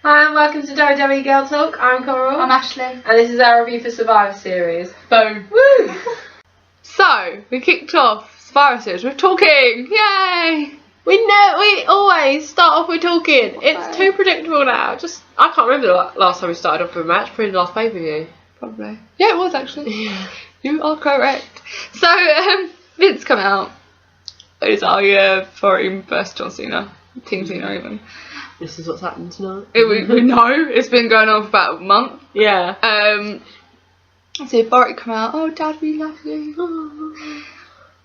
Hi and welcome to WWE Girl Talk. I'm Coral. I'm Ashley. And this is our review for Survivor Series. Boom. Woo! So, we kicked off Survivor Series with talking. Yay! We always start off with talking. Okay. It's too predictable now. I can't remember the last time we started off with a match. Probably the last pay-per-view. Probably. Yeah, it was actually. Yeah. You are correct. So, Vince come out. It's our foreign versus John Cena. Team Cena even. This is what's happened tonight. We know. It's been going on for about a month. Yeah. So Borat come out. Oh, Dad, we love you.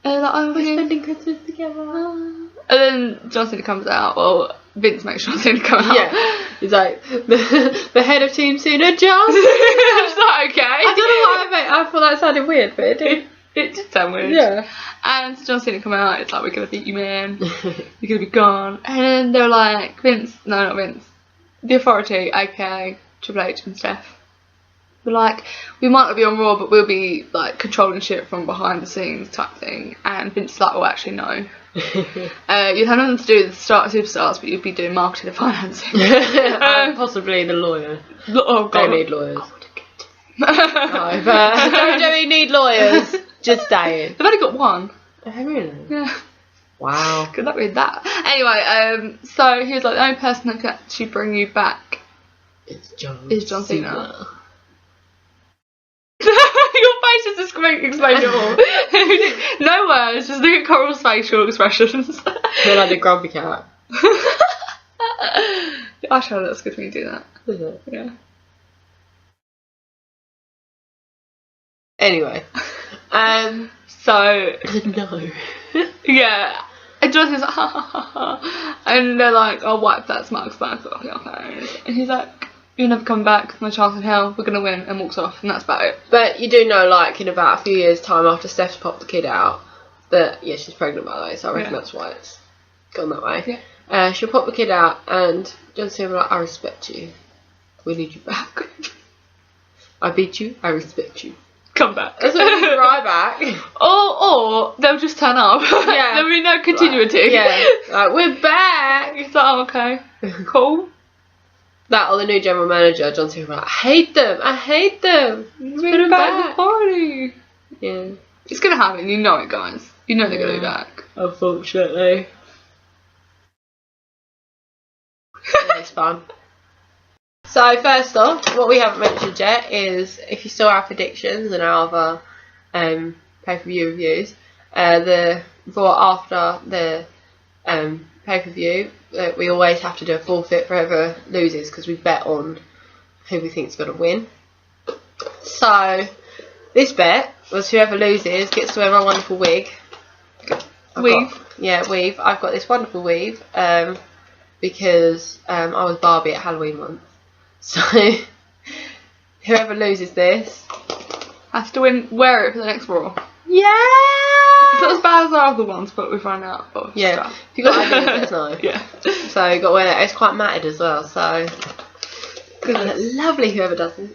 And We're spending Christmas together. And then John Cena comes out. Well, Vince makes John Cena come out. Yeah. He's like, the head of Team Cena, John. Is that okay? I don't know why I thought that sounded weird, but it did. It did sound weird. Yeah. And John Cena come out, it's like, we're gonna beat you, man. You're gonna be gone. And then they're like, Vince, no, not Vince, the Authority, aka Triple H and Steph. We're like, we might not be on Raw, but we'll be like controlling shit from behind the scenes type thing. And Vince's like, well, actually, no. You'd have nothing to do with the superstars, but you'd be doing marketing and financing. And possibly the lawyer. Oh, God. They need lawyers. No, but WWE need lawyers. Just saying. They've only got one. Oh, really? Yeah. Wow. Good luck with that. Anyway, so he was like, the only person that can actually bring you back It's John Cena. Your face just explained it all. No words, just look at Coral's facial expressions. They're like the grumpy cat. Actually, that's good when you do that. Is it? Yeah. Anyway. So, No. yeah. And John Cena's like, ha ha ha ha. And they're like, I'll wipe that smug back off your face. And he's like, you'll never come back, no chance in hell, we're gonna win, and walks off, and that's about it. But you do know, like, in about a few years' time after Steph's popped the kid out, that, yeah, she's pregnant by the way, so I reckon that's why it's gone that way. Yeah. She'll pop the kid out, and John Cena will be like, I respect you. We need you back. I beat you, I respect you. Come back. That's what you right back. Or they'll just turn up. Yeah. There'll be no continuity. Yeah. Like, we're back. It's like, oh, okay. Cool. That or the new general manager, John Cena, will be like, I hate them. I hate them. We're back the party. Yeah. It's gonna happen, you know it, guys. You know they're gonna be back. Unfortunately. Yeah, it's fun. So first off, what we haven't mentioned yet is if you saw our predictions and our other pay-per-view reviews, before after the pay-per-view, we always have to do a forfeit for whoever loses because we bet on who we think's going to win. So this bet was whoever loses gets to wear my wonderful wig. Weave. Weave. I've got this wonderful weave because I was Barbie at Halloween once. So whoever loses this has to wear it for the next Raw. Yeah. It's not as bad as our other ones, but we find out. Yeah. If you got ideas, let us know. Yeah. So you got to wear that. It's quite matted as well. So lovely whoever does it.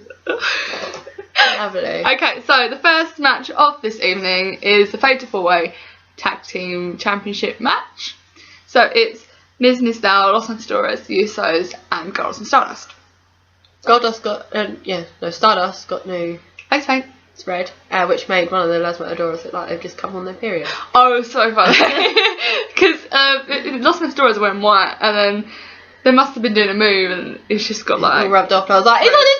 Lovely. Okay, so the first match of this evening is the Fatal 4-Way Tag Team Championship match. So it's Miz, Mizdow, Los Matadores, the Usos, and Goldust and Stardust. Stardust got new Face paint. It's red, which made one of the Los Matadores look like they've just come on their period. Oh, so funny. Because Los Matadores are wearing white, and then they must have been doing a move, and it's just got like... all rubbed off, and I was like, it's on his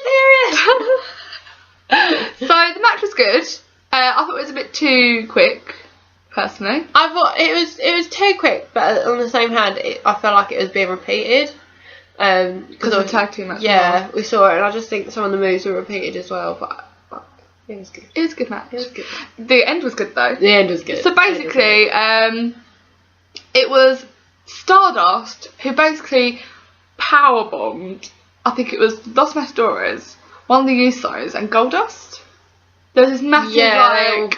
period! So the match was good. I thought it was a bit too quick, personally. I thought it was too quick, but on the same hand, I felt like it was being repeated. Because of the tag team match. Yeah, we saw it, and I just think some of the moves were repeated as well, but it was good. It was a good match. It was good. The end was good though. The end was good. So basically, it was Stardust who basically powerbombed, I think it was Los Matadores, one of the Usos, and Goldust. There was this massive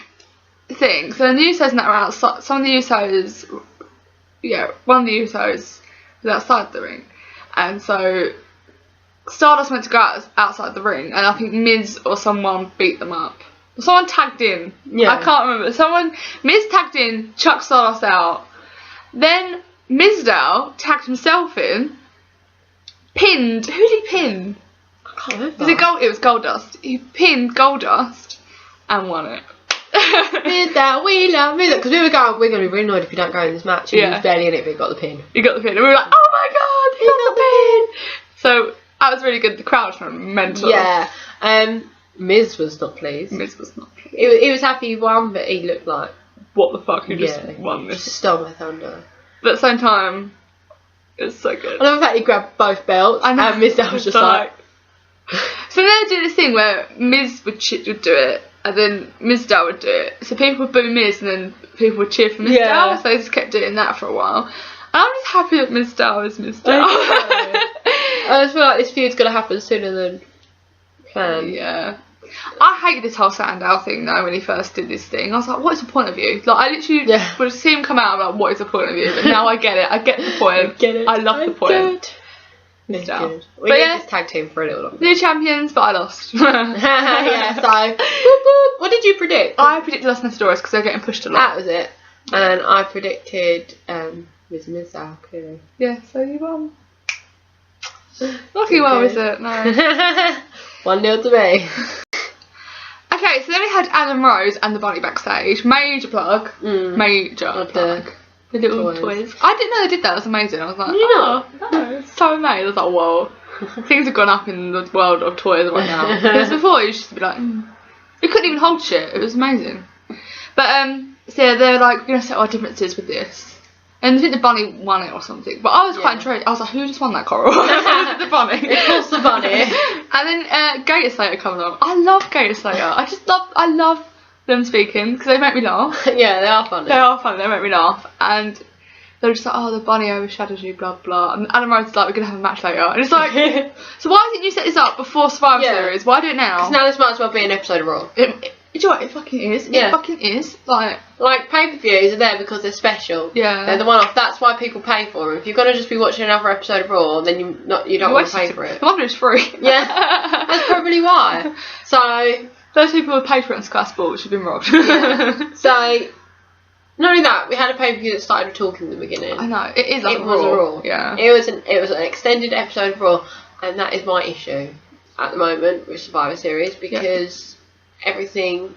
thing. So the Usos and that were outside. Some of the Usos, one of the Usos was outside the ring. And so Stardust went to go outside the ring, and I think Miz or someone beat them up. Someone tagged in. Yeah. I can't remember. Miz tagged in, chucked Stardust out. Then Mizdow tagged himself in, pinned. Who did he pin? I can't remember. It was Goldust. He pinned Goldust and won it. With that we love music, because we were going, we're going to be really annoyed if you don't go in this match, and he was barely in it, but he got the pin. He got the pin, and we were like, oh my god, he got the pin! So that was really good. The crowd was mental. Yeah. Miz was not pleased. He was happy he won, but he looked like, what the fuck? He just won this. Just stole my thunder. But at the same time, it was so good. I love the fact he grabbed both belts, and Miz was just like. So they would do this thing where Miz would do it, and then Mizdow would do it. So people would boo Miz, and then people would cheer for Mizdow. Yeah. So they just kept doing that for a while. And I'm just happy that Mizdow is Mizdow. I just feel like this feud's gonna happen sooner than planned. Yeah. I hated this whole Sandow thing though when he first did this thing. I was like, what is the point of you? Like, I literally would see him come out and like, what is the point of you? But now I get it. I get the point. I love the point. Mizdow. We need this tag team for a little longer. New champions, but I lost. Yeah, so boop, boop. What did you predict? I predicted Los Matadores because they're getting pushed a lot. That was it. And I predicted Mizdow, clearly. Yeah, so you won. Lucky well, is it? No. 1-0 to me. Okay, so then we had Adam Rose and the Bunny backstage. Major plug. Major plug. The little toys. I didn't know they did that. It was amazing. I was like, no, it's so amazing. I was like, whoa. Things have gone up in the world of toys right now. Because before, you used to be like, we couldn't even hold shit. It was amazing. But, so yeah, they're like, we're going to set our differences with this. And I think the bunny won it or something. But I was quite intrigued. I was like, who just won that, Coral? The bunny. Of course, the bunny. And then Gator Slayer comes on. I love Gator Slayer. I love them speaking because they make me laugh. Yeah, they are funny. They are funny. They make me laugh. And they're just like, oh, the bunny overshadows you, blah blah. And Adam Rose is like, we're gonna have a match later. And it's like, so why didn't you set this up before Survivor Series? Why do it now? Because now this might as well be an episode of Raw. Do you know what? It fucking is. It fucking is. Like pay-per-views are there because they're special. Yeah. They're the one-off. That's why people pay for them. If you're gonna just be watching another episode of Raw, then you don't want to pay for it. No wonder it's free. Yeah. That's probably why. So those people who paid for it on Sky Sports should have been robbed. Yeah. So not only that, we had a pay-per-view that started with talking in the beginning. I know. It is like it was a Raw. Yeah. It was an extended episode of Raw, and that is my issue at the moment with Survivor Series because everything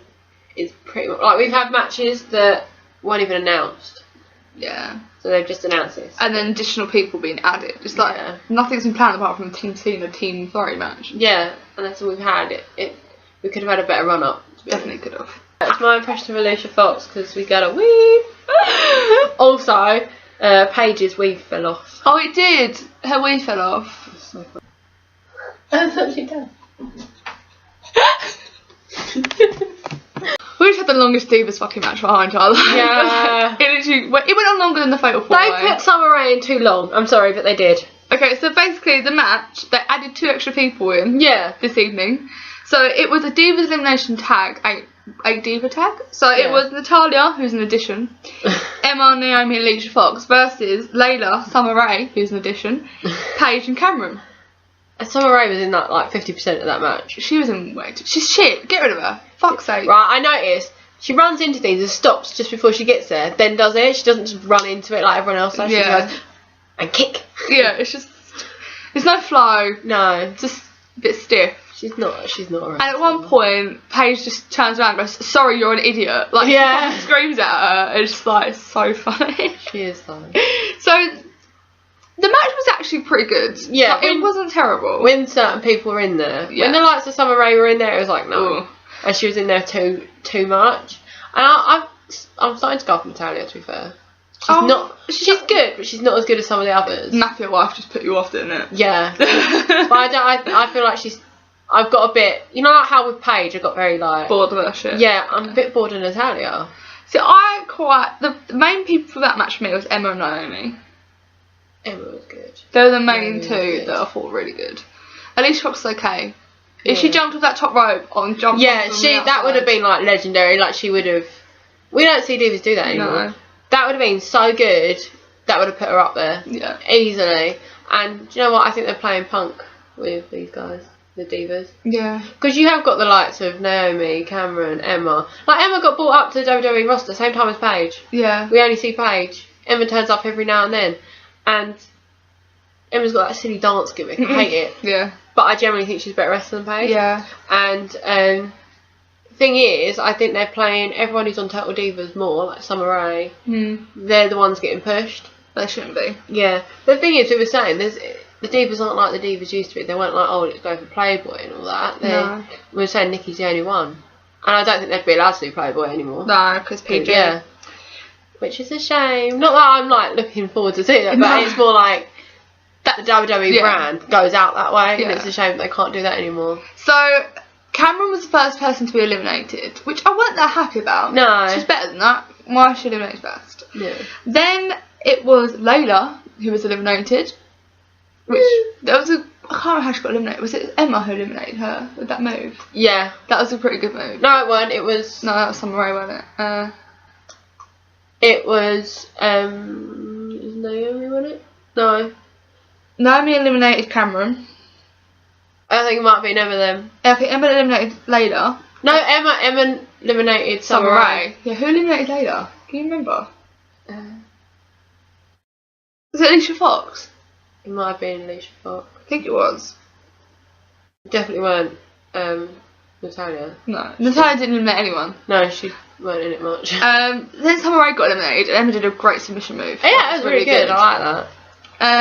is pretty much like we've had matches that weren't even announced. Yeah. So they've just announced this. And then additional people being added. It's like nothing's been planned apart from Team Cena, Team Flurry match. Yeah, and that's all we've had. We could have had a better run up. Definitely could have. That's my impression of Alicia Fox because we got a weave. Also, Paige's weave fell off. Oh, it did. Her weave fell off. So funny. That's what she done. We just had the longest Divas fucking match for our entire life. Yeah. It went on longer than the Fatal 4-Way. They put Summer Rae in too long. I'm sorry, but they did. Okay, so basically the match, they added 2 extra people in. Yeah. This evening. So it was a Divas elimination tag, a Diva tag. So it was Natalya, who's an addition, Emma, Naomi, and Alicia Fox versus Layla, Summer Rae, who's an addition, Paige and Cameron. And Summer Rae was in that like 50% of that match. She was in she's shit. Get rid of her. Fuck's sake. Right, I noticed. She runs into things and stops just before she gets there, then does it. She doesn't just run into it like everyone else does. She goes and kick. Yeah, it's just there's no flow. No. It's just a bit stiff. She's not around. And at one point, Paige just turns around and goes, sorry, you're an idiot. Like, she screams at her. It's just like, it's so funny. She is funny. So, the match was actually pretty good. Yeah. Like, it wasn't terrible. When certain people were in there. Yeah. When the likes of Summer Rae were in there, it was like, no. Ooh. And she was in there too much. And I'm starting to go off Natalya, to be fair. She's good, but she's not as good as some of the others. Mafia wife just put you off, didn't it? Yeah. But I feel like I've got a bit, you know, like how with Paige I got very like bored of her shit. Yeah, I'm a bit bored of Natalya. So the main people for that match for me was Emma and Naomi. Emma was good. They were the main two that I thought were really good. Alicia Fox was okay. If she jumped off that top rope that would have been like legendary. Like she would have. We don't see divas do that anymore. No. That would have been so good. That would have put her up there. Yeah. Easily. And do you know what? I think they're playing punk with these guys. The divas. Yeah. Because you have got the likes of Naomi, Cameron, Emma. Like Emma got brought up to the WWE roster same time as Paige. Yeah. We only see Paige. Emma turns up every now and then. And Emma's got that silly dance gimmick. I hate it. Yeah. But I generally think she's a better wrestler than Paige. Yeah. And the thing is, I think they're playing everyone who's on Total Divas more, like Summer Rae. They're the ones getting pushed. They shouldn't be. Yeah. But the thing is, we were saying, the Divas aren't like the Divas used to be. They weren't like, oh, let's go for Playboy and all that. No. We were saying Nikki's the only one. And I don't think they'd be allowed to do Playboy anymore. No, because PG. Yeah. Which is a shame. Not that I'm like looking forward to seeing it, but it's more like that the WWE brand goes out that way, and it's a shame they can't do that anymore. So Cameron was the first person to be eliminated, which I wasn't that happy about. No. She's better than that. Why is she eliminated first? Yeah. Then it was Layla who was eliminated, which that was a. I can't remember how she got eliminated. Was it Emma who eliminated her with that move? Yeah. That was a pretty good move. No, it wasn't. It was. No, that was Summer Rae, wasn't it? It was. Is Naomi on it? No. Naomi eliminated Cameron. I think it might be Emma then. I think Emma eliminated Layla. No, Emma eliminated Summer Rae. Yeah, who eliminated Layla? Can you remember? Was it Alicia Fox? It might have been Alicia Fox. I think it was. Definitely weren't Natalia. No, Natalia didn't eliminate anyone. No, she weren't in it much. Then Summer Rae got eliminated and Emma did a great submission move. Yeah, it was really good. I like that.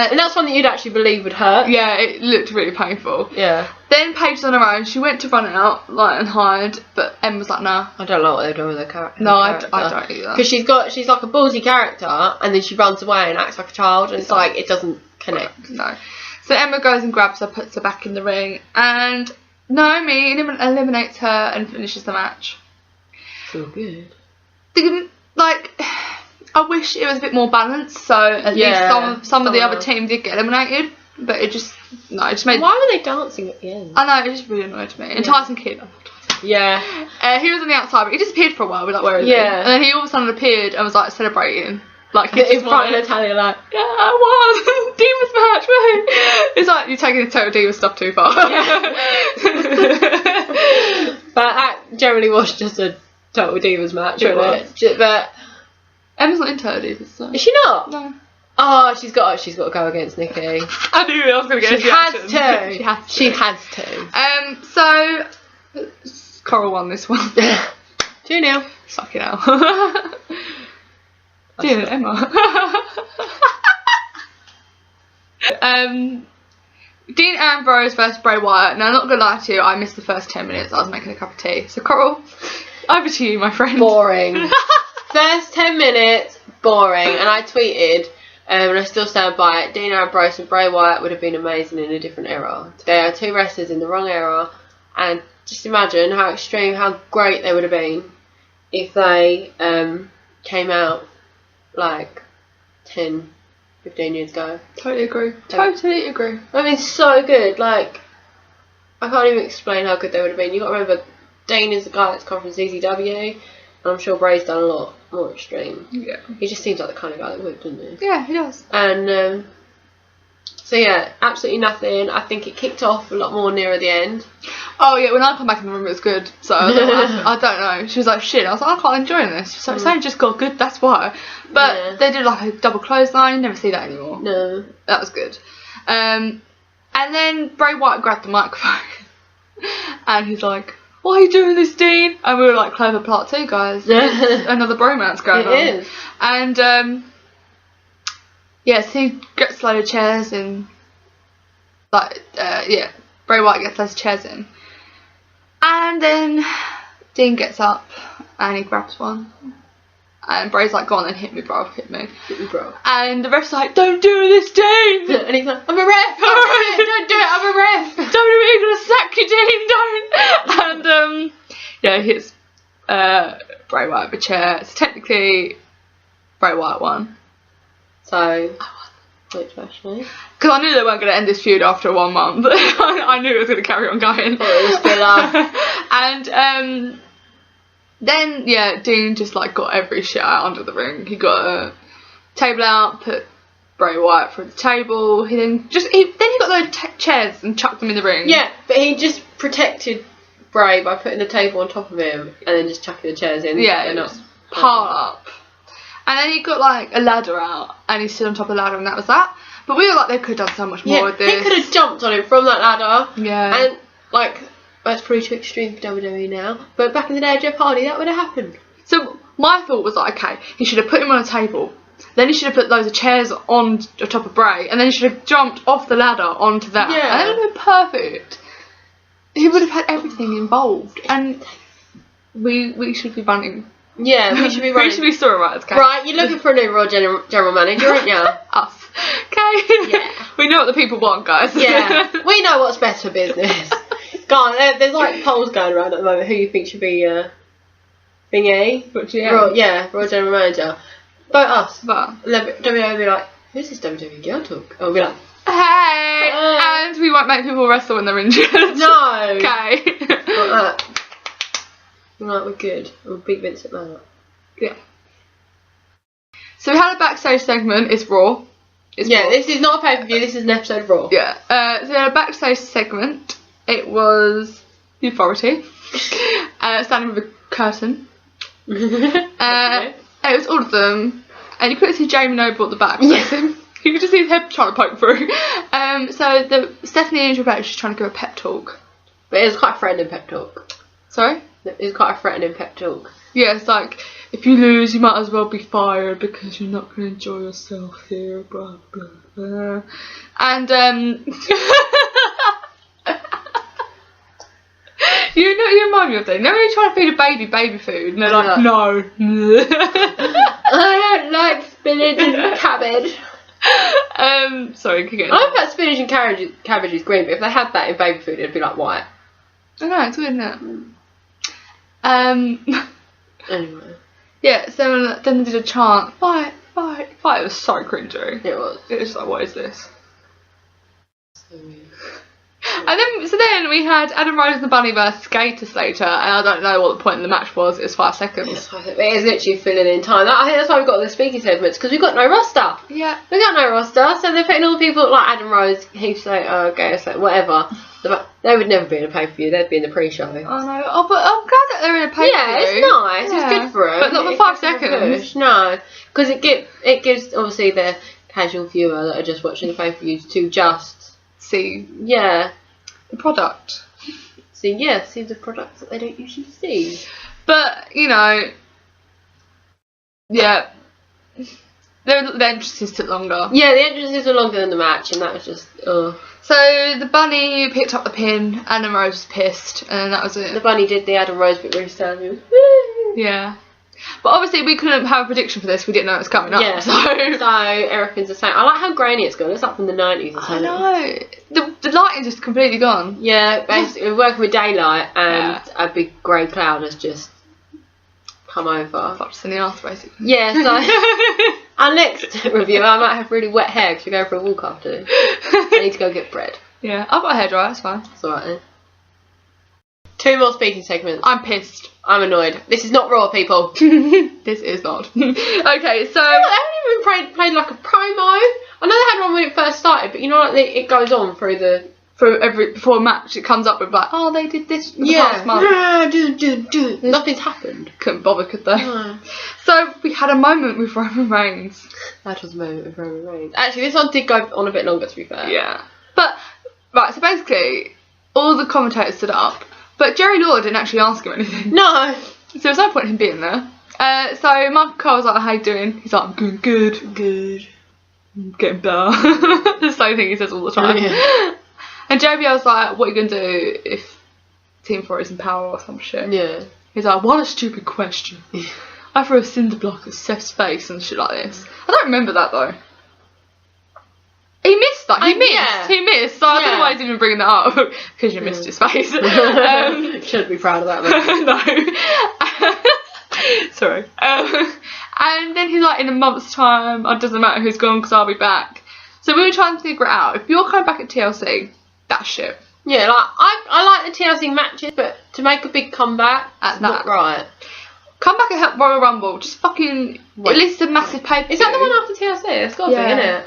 And that's one that you'd actually believe would hurt. Yeah, it looked really painful. Yeah. Then Paige was on her own. She went to run out and hide, but Emma was like, nah. I don't like what they're doing with her character. No, I don't either. Because she's like a ballsy character, and then she runs away and acts like a child, and it's like it doesn't connect. No. So Emma goes and grabs her, puts her back in the ring, and Naomi eliminates her and finishes the match. So good. I wish it was a bit more balanced, so at least some of the other team did get eliminated, but it just made. Why were they dancing at the end? I know, it just really annoyed me. And Tyson Kidd. Yeah. He was on the outside, but he disappeared for a while. We're like, where is he? And then he all of a sudden appeared and was like celebrating. Like in front of Natalia, like, yeah, I won! Divas match, right? It's like you're taking the Total Divas stuff too far. But that generally was just a Total Divas match, wasn't it? But Emma's not in Total Divas, so. Is she not? No. Oh, she's got to go against Nikki. I knew I was going to get She has to. So Coral won this one. 2-0. Suck it out. Dear Emma. Dean Ambrose versus Bray Wyatt. Now, I'm not going to lie to you, I missed the first 10 minutes. I was making a cup of tea. So, Coral, over to you, my friend. Boring. First 10 minutes, boring. And I tweeted, and I still stand by it, Dean Ambrose and Bray Wyatt would have been amazing in a different era. They are two wrestlers in the wrong era. And just imagine how extreme, how great they would have been if they came out like 10, 15 years ago. Totally agree. Totally agree. I mean, so good. Like, I can't even explain how good they would have been. You got to remember, Dane is the guy that's come from CZW, and I'm sure Bray's done a lot more extreme. Yeah. He just seems like the kind of guy that would, doesn't he? Yeah, he does. And so yeah, absolutely nothing. I think it kicked off a lot more nearer the end. Oh yeah, when I come back in the room it was good. So I don't know. She was like, shit. I was like, I can't enjoy this. So it's only just got good, that's why. But they did like a double clothesline. You never see that anymore. No. That was good. And then Bray Wyatt grabbed the microphone and he's like, why are you doing this, Dean? And we were like, Clover Part 2, guys. Another bromance going on. It is. And yes, he gets a load of chairs and Bray Wyatt gets those chairs in. And then Dean gets up and he grabs one. And Bray's like, go on then, hit me, bro, hit me. Hit me, bro. And the ref's like, don't do this, Dean! And he's like, I'm a ref! Don't do it, I'm a ref! WWE are gonna sack you, Dean, don't! And, he hits Bray Wyatt with a chair. So technically, Bray Wyatt won. So, I won. Because I knew they weren't going to end this feud after 1 month. I knew it was going to carry on going. And then Dean just like got every shit out under the ring. He got a table out, put Bray Wyatt through the table. He then got those chairs and chucked them in the ring. Yeah, but he just protected Bray by putting the table on top of him and then just chucking the chairs in. Yeah, and not pile up. And then he got like a ladder out and he stood on top of the ladder and that was that. But we were like, they could have done so much more with this. He could have jumped on him from that ladder. Yeah. And, like, that's pretty too extreme for WWE now. But back in the day of Jeff Hardy, that would have happened. So my thought was like, okay, he should have put him on a table. Then he should have put loads of chairs on the top of Bray. And then he should have jumped off the ladder onto that. Yeah. And it would have been perfect. He would have had everything involved. And we should be running. Yeah, we should be running. We should be story writers, okay? Right, you're looking for a new Raw general manager, aren't you? Us. Okay? Yeah. We know what the people want, guys. Yeah, we know what's best for business. Go on, there's like polls going around at the moment who you think should be thingy. Raw general manager. Vote us. But WWE will be like, who's this WWE girl talk? And we'll be like, hey! And we won't make people wrestle when they're injured. no! Okay. Like that. Right, we're good. We'll beat Vince McMahon. Yeah. So we had a backstage segment. It's Raw. It's Raw. This is not a pay-per-view. This is an episode of Raw. Yeah. So we had a backstage segment. It was the Authority standing with a curtain. It was all of them, and you couldn't see Jamie Noble at the back. Yeah. You could just see his head trying to poke through. So Stephanie and Rebecca, she's trying to give a pep talk. But it was quite a threatening pep talk. Sorry? It was quite a threatening pep talk. Yeah, it's like, if you lose, you might as well be fired because you're not going to enjoy yourself here, blah, blah, blah. And, you remind me of that. You know when you're trying to feed a baby food, and they're like, no. I don't like spinach and cabbage. Sorry, keep going. I like that spinach and cabbage is green, but if they had that in baby food, it'd be like white. I know, it's weird, isn't it? Anyway. Yeah, so then they did a chant, fight, fight, fight. It was so cringy. It was. It was like, what is this? So weird. And then we had Adam Rose and the Bunny versus Gator Slater, and I don't know what the point of the match was. It was 5 seconds. It is literally filling in time. I think that's why we've got the speaking segments, because we've got no roster. Yeah. We got no roster, so they're putting all the people like Adam Rose, Heath Slater, Gator Slater, whatever. They would never be in a pay-per-view. They'd be in the pre-show. I know. Oh, but I'm glad that they're in a pay-per-view. Yeah, it's nice. Yeah. It's good for them. But not for 5 seconds. No, because it gives obviously the casual viewer that are just watching the pay-per-views to just see the product. See the products that they don't usually see. But you know, the entrances took longer. Yeah, the entrances were longer than the match, and that was just So the Bunny picked up the pin, Adam Rose was pissed, and that was it. The Bunny did the Adam Rose bit where he started. Yeah. But obviously we couldn't have a prediction for this, we didn't know it was coming up. Yeah. So everything's the same. I like how grainy it's gone. It's up from the 90s or something. I know. The lighting's just completely gone. Yeah, basically we're working with daylight and a big grey cloud has just come over. Fucked us in the arse, basically. Yeah, so our next review I might have really wet hair because we're going for a walk after. I need to go get bread. Yeah, I've got a hairdryer, it's fine. It's alright then. 2 more speaking segments. I'm pissed. I'm annoyed. This is not Raw, people. This is not. Okay, so they haven't even played like a promo. I know they had one when it first started, but you know, like it goes on through before a match, it comes up with like, oh, they did this for the past month. Nothing's happened. Couldn't bother, could they? No. So we had a moment with Roman Reigns. That was a moment with Roman Reigns. Actually, this one did go on a bit longer, to be fair. Yeah. But right, so basically, all the commentators stood up. But Jerry Lawler didn't actually ask him anything. No. So there's no point in him being there. So Michael Cole was like, how you doing? He's like, I'm good. I'm getting better. The same thing he says all the time. Yeah. And JBL was like, what are you going to do if Team 4 is in power or some shit? Yeah. He's like, what a stupid question. I threw a cinder block at Seth's face and shit like this. I don't remember that though. He missed that. He missed. So I don't know why he's even bringing that up. Because you missed his face. Shouldn't be proud of that, No. Sorry. And then he's like, in a month's time, it doesn't matter who's gone because I'll be back. So we were trying to figure it out. If you're coming back at TLC, that's shit. Yeah, like I like the TLC matches, but to make a big comeback, that's not right. Come back and help Royal Rumble. Just fucking at least a massive pay-per-view. Is that the one after TLC? It's got to be, isn't it?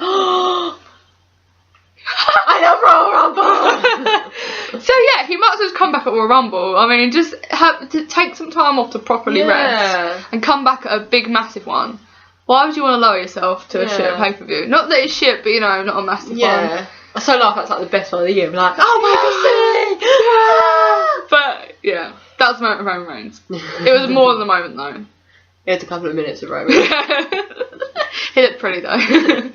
I love Royal Rumble. So yeah, he might as well just come back at Royal Rumble. I mean, just have to take some time off to properly rest and come back at a big, massive one. Why would you want to lower yourself to a shit Yeah. pay-per-view? Not that it's shit, but you know, not a massive one. Yeah. I so laugh. That's like the best one of the year. I'm like, Oh my god! But yeah, that's the moment of Roman Reigns. It was more than the moment though. It's a couple of minutes of Roman. He looked pretty though. He had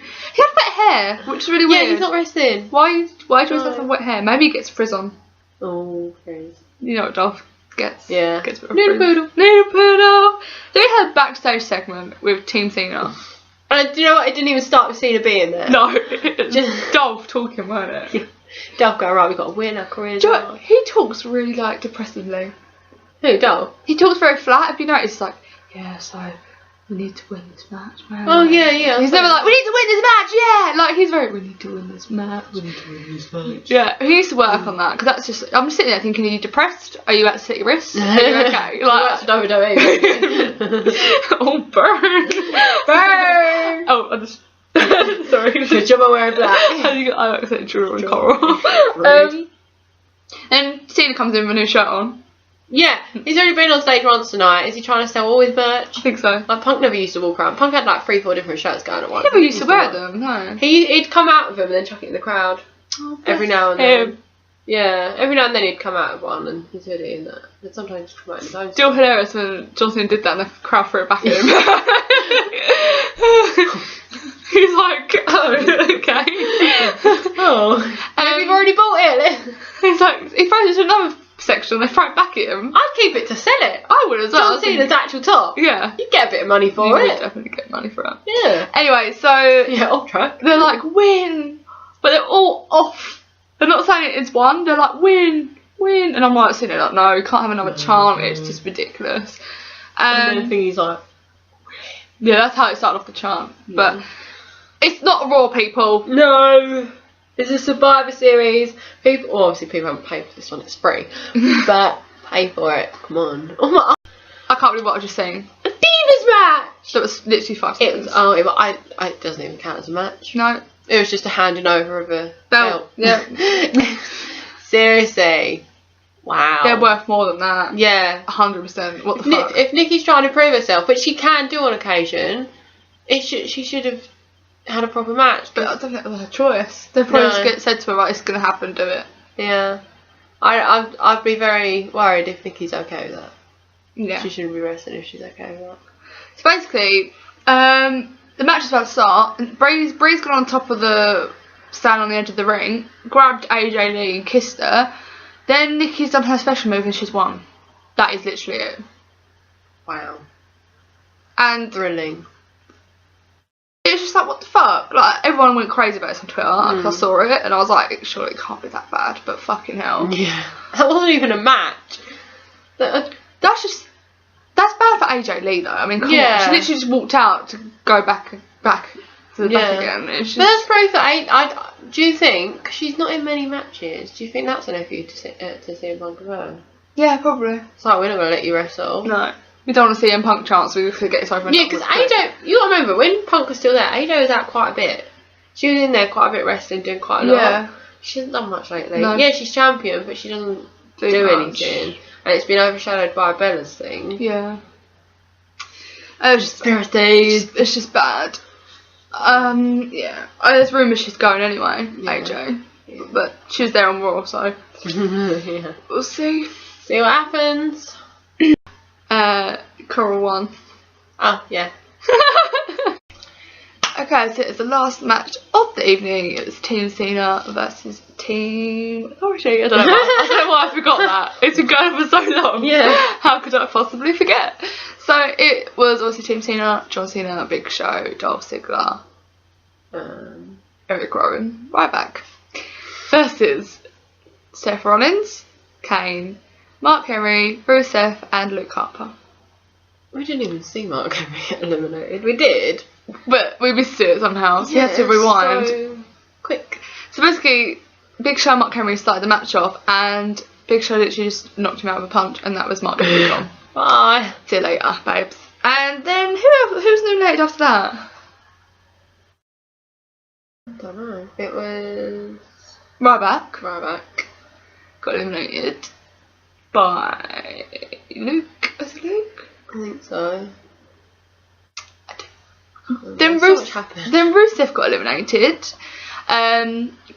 wet hair, which is really weird. Yeah, he's not resting. Why do you always No. have wet hair? Maybe he gets frizz on. Oh, please. You know what Dolph gets? Yeah. Gets a bit of Noodle frizz. poodle. Noodle poodle. Then we had a backstage segment with Team Cena. And do you know what? It didn't even start with Cena being there. No, it was Dolph talking, weren't it? Dolph going, right, we've got to win our careers. Do you know what? He talks really like depressingly. Who, Dolph? He talks very flat. Have you noticed? Like, yeah, so we need to win this match, man. Oh, yeah, yeah. He's never like, we need to win this match, yeah. Like he's very, we need to win this match. We need to win this match. Yeah, he needs to work on that because that's just. I'm just sitting there thinking, are you depressed? Are you at city wrists? Are you okay? Like, that's WWE. Oh, burn, burn. Oh, I just. Sorry. Good job I'm wearing black. I accidentally drew on coral. And Cena comes in with a new shirt on. Yeah, he's already been on stage once tonight. Is he trying to sell all his merch? I think so. Like, Punk never used to walk around. Punk had like 3-4 different shirts going at once. He never used to wear them, no. He'd come out of them and then chuck it in the crowd. Oh, Every bless now and then. him. Yeah, every now and then he'd come out of one and his hoodie and that. And sometimes he'd come out in his own. Still hilarious when John Cena did that and the crowd threw it back at him. He's like, oh, okay. Oh, you've already bought it. He's like, he throws it to another section and they throw it back at him. I'd keep it to sell it. I would as well. John Cena's actual top. Yeah. You'd get a bit of money for You would it. definitely get money for it. Yeah. Anyway, so Yeah, off track. they're like, win! But they're all off. They're not saying it's one, they're like, win, win. And I'm like, sitting there like, no, we can't have another chant, it's just ridiculous. And then the thing he's like, Yeah, that's how it started off the chant. But it's not a Raw, people. no, it's a Survivor Series. People, well, obviously people haven't paid for this one, it's free. But pay for it, come on. Oh my, I can't believe what I was just saying. a Divas match! That was literally 5 It seconds. was, it doesn't even count as a match. No. It was just a handing over of a belt. Yeah. Seriously. Wow. They're worth more than that. Yeah. 100%. What the fuck? If Nikki's trying to prove herself, which she can do on occasion, she should have had a proper match. But I don't think it was her choice. They probably No. just said to her, right, it's going to happen, do it. Yeah. I'd be very worried if Nikki's okay with that. Yeah. She shouldn't be wrestling if she's okay with that. So basically, the match is about to start. And Bree's got on top of the stand on the edge of the ring, grabbed AJ Lee and kissed her. Then Nikki's done her special move and she's won. That is literally it. Wow. And Thrilling. it's just like, what the fuck? Like, everyone went crazy about this on Twitter. Like, I saw it and I was like, surely it can't be that bad, but fucking hell. Yeah. That wasn't even a match. That's bad for AJ Lee though. I mean, come on. She literally just walked out to go back to the back again. It's But that's just, proof that do you think, 'cause she's not in many matches, do you think that's enough for you to see Punk as well? yeah, probably. It's like, we're not going to let you wrestle. No. We don't want to see CM Punk chance, we could get this over and Yeah, done because with. AJ, you gotta remember, when Punk was still there, AJ was out quite a bit. She was in there quite a bit wrestling, doing quite a lot. Yeah. She hasn't done much lately. No. Yeah, she's champion, but she doesn't do much. anything. And it's been overshadowed by Bella's thing. Yeah. It's just bad. Yeah. There's rumours she's going anyway, AJ. Yeah. But she was there on Raw, so Yeah. we'll see. See what happens. Coral won. Oh, yeah. Okay, so it's the last match of the evening. It was Team Cena versus Team Authority. I don't know why I forgot that. It's been going on for so long. Yeah. How could I possibly forget? So it was obviously Team Cena, John Cena, Big Show, Dolph Ziggler, Eric Rowan, Ryback, versus Seth Rollins, Kane, Mark Henry, Rusev, and Luke Harper. We didn't even see Mark Henry get eliminated. We did. But we missed it somehow, so you had to rewind. So quick. So basically, Big Show and Mark Henry started the match off, and Big Show literally just knocked him out with a punch, and that was Mark Henry gone. Bye. See you later, babes. And then who's eliminated after that? I don't know. It was Ryback Ryback. got eliminated by Luke. Was it Luke? I think so. I Then So much happened. Then Rusev got eliminated.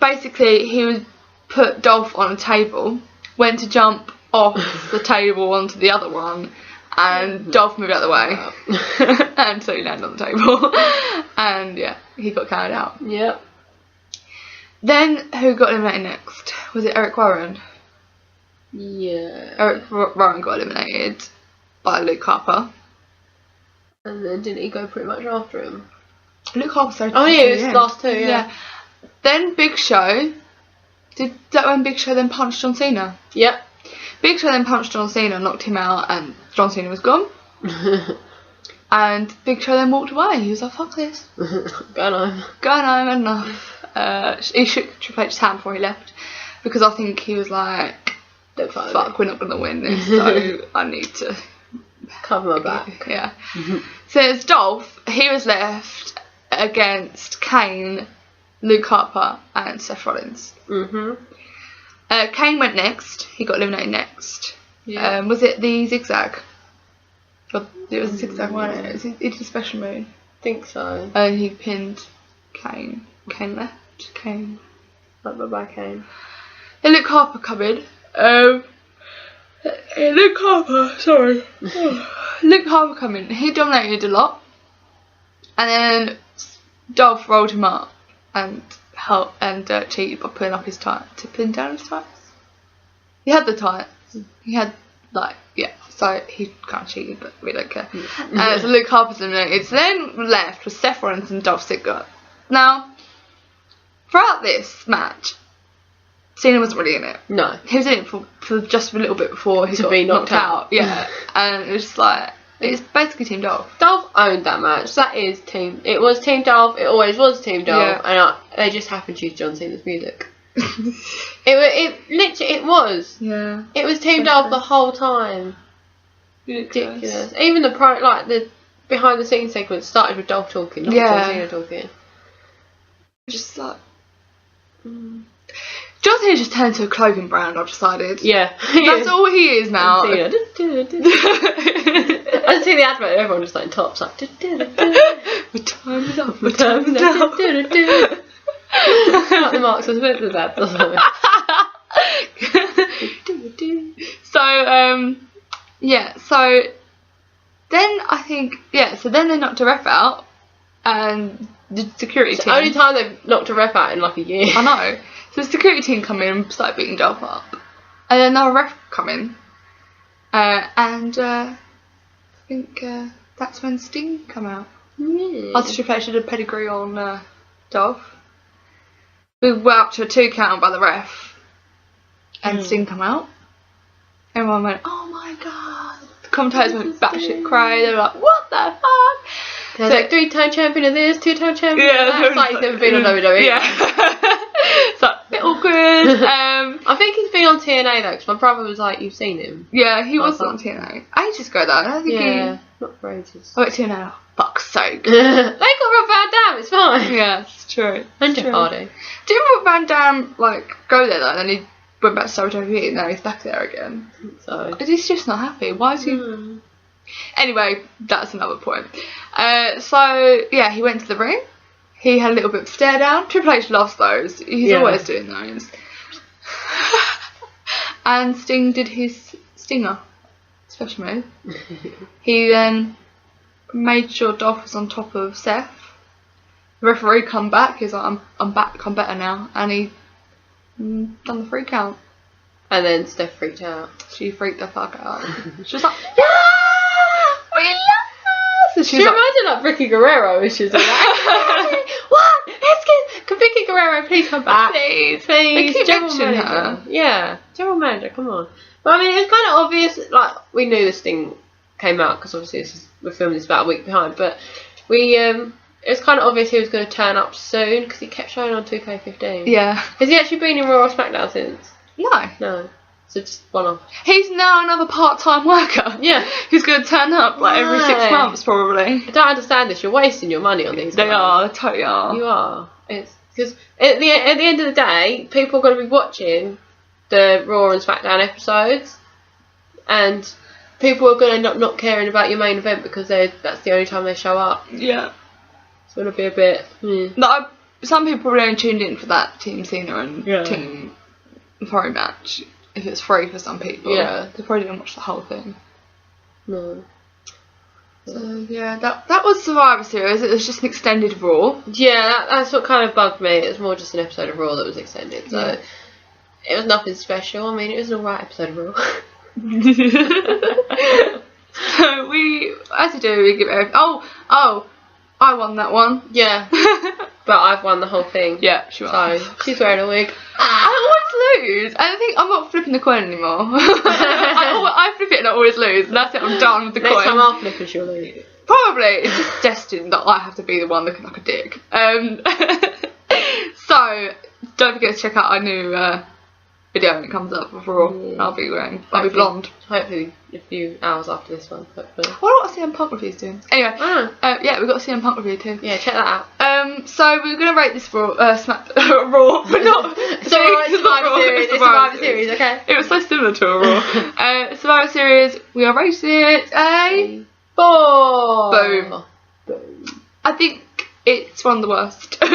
Basically, he was put Dolph on a table, went to jump off the table onto the other one, and Dolph moved out of the way, and so he landed on the table, and yeah, he got carried out. Yep. Then who got eliminated next? Was it Eric Warren? Yeah. Eric Warren got eliminated by Luke Harper. And then didn't he go pretty much after him? Luke Harper started. Oh yeah, it was the last two. Yeah. Then Big Show. Did that when Big Show then punched John Cena? Yep. Big Show then punched John Cena, knocked him out, and John Cena was gone. And Big Show then walked away. He was like, "Fuck this, Going home. going home, enough." He shook Triple H's hand before he left because I think he was like, "Fuck, we're not gonna win this, so I need to Cover my back." Yeah. So it's Dolph. He was left against Kane, Luke Harper, and Seth Rollins. Kane went next. He got eliminated next. Yeah. Was it the zigzag? It was a zigzag, wasn't it? He did a special move. Think so. And he pinned Kane. Kane left. Kane. Bye, Kane. And Luke Harper coming. Luke Harper, sorry. Luke Harper coming. He dominated a lot. And then Dolph rolled him up and cheated by pulling up his tie to pin down his tights. He had the tights. He had so he kind of cheated, but we don't care. So Luke Harper's eliminated. So then left was Seth Rollins and Dolph Ziggler. Now, throughout this match, Cena wasn't really in it. No. He was in it for just a little bit before he got knocked out. Yeah. And it was just like, it's basically Team Dolph. Dolph owned that match. That is Team. It was Team Dolph. It always was Team Dolph. Yeah. And they just happened to use John Cena's music. It literally it was. Yeah. It was Team Dolph the whole time. Ridiculous. Even the behind the scenes segment started with Dolph talking, not John Cena talking. Just like John Cena just turned into a clothing brand, I've decided. Yeah. That's all he is now. I see the advert, everyone just like in tops like My time is up, my time is up. Like the Marks and Spencer's ad or something. So then I think so then they knocked a ref out and the security It's team. the only time they've knocked a ref out in like a year. I know. So the security team come in and started beating Dolph up. And then another ref come in. I think that's when Sting come out. After Triple H did a pedigree on Dolph. We were up to a 2 count by the ref. And Sting come out. Everyone went, "Oh my god." The commentators went batshit cray. They were like, "What the fuck?" They're like 3-time champion of this, 2-time champion of that. It's like he's never been on WWE. Yeah. It's like a bit awkward. I think he's been on TNA though, because my brother was like, "You've seen him." Yeah, he was on TNA. Ages ago though. I think not for ages. Oh, TNA. Fuck's sake. They got Rob Van Dam, it's fine. Yeah, it's true. And Jeff Hardy. Did Rob Van Dam go there though, and then he went back to WWE, and now he's back there again? So Because he's just not happy. Why is he? Anyway, that's another point. He went to the ring. He had a little bit of stare down. Triple H loves those. He's always doing those. And Sting did his stinger. Special move. He then made sure Dolph was on top of Seth. The referee come back. He's like, I'm back. I'm better now. And he done the 3 count. And then Steph freaked out. She freaked the fuck out. She was like, "Yeah, we love us." And She reminded like Ricky Guerrero, which is like, "What? Can Vicky Guerrero please come back? Please. Please, They keep general mentioning manager." her. Yeah, general manager, come on. But I mean, it's kind of obvious, like, we knew this thing came out, because obviously we're filming this about a week behind, but it was kind of obvious he was going to turn up soon, because he kept showing on 2K15. Yeah. Has he actually been in Raw or SmackDown since? No. No. So just one off. He's now another part-time worker. Yeah. Who's going to turn up like every 6 Right. months probably. I don't understand this. You're wasting your money on these They guys. are. They totally are. You are. It's because at the end of the day, people are going to be watching the Raw and SmackDown episodes, and people are going to end up not caring about your main event because that's the only time they show up. Yeah. It's gonna be a bit. Some people probably only tuned in for that Team Cena and Yeah. Team Furry match. If it's free for some people, Yeah. they probably didn't watch the whole thing. No. So yeah, that was Survivor Series. It was just an extended Raw. Yeah, that's what kind of bugged me. It was more just an episode of Raw that was extended, so Yeah. it was nothing special. I mean, it was an alright episode of Raw. So we, as you do, we give it. Oh, I won that one. Yeah, but I've won the whole thing. Yeah, she won. So she's wearing a wig. I always lose. I think I'm not flipping the coin anymore. I flip it and I always lose. And that's it. I'm done with the Next coin. time I'll flip and she'll lose. Probably it's just destined that I have to be the one looking like a dick. So don't forget to check out our new video when it comes up of Raw. Yeah. I'll be blonde. Hopefully a few hours after this one. Hopefully. I wonder what CM Punk review's doing. Anyway, yeah, we've got a CM Punk review too. Yeah, check that out. So we're gonna rate this Raw, Raw, but not. It's alright, Survivor Series. It's Survivor Series, okay? It was so similar to a Raw. Survivor Series. We are rated a 4. Boom. I think it's one of the worst. I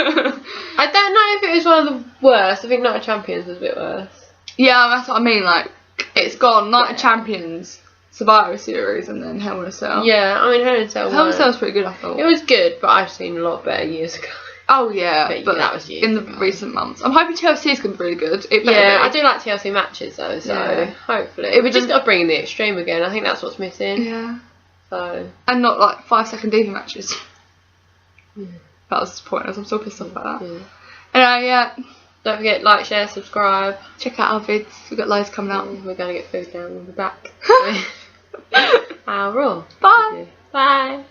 don't know if it was one of the worst. I think Night of Champions was a bit worse. Yeah, that's what I mean. Like, it's gone Night of Champions, Survivor Series, and then Hell in a Cell. Yeah, I mean Hell in a Cell. Hell in a Cell's pretty good, I thought. It was good, but I've seen a lot better years ago. Oh yeah, but that was years in the ago. recent months. I'm hoping TLC's gonna be really good. It better Yeah, be. I do like TLC matches though, so Yeah. hopefully. We just got to bring in the extreme again. I think that's what's missing. Yeah. So. And not like 5-second diva matches. Yeah. That was pointless. I'm still pissed off about that. Yeah. Anyway, yeah. Don't forget, like, share, subscribe. Check out our vids. We've got loads coming up. We're going to get food down. We'll be back. Raw. Bye. Bye.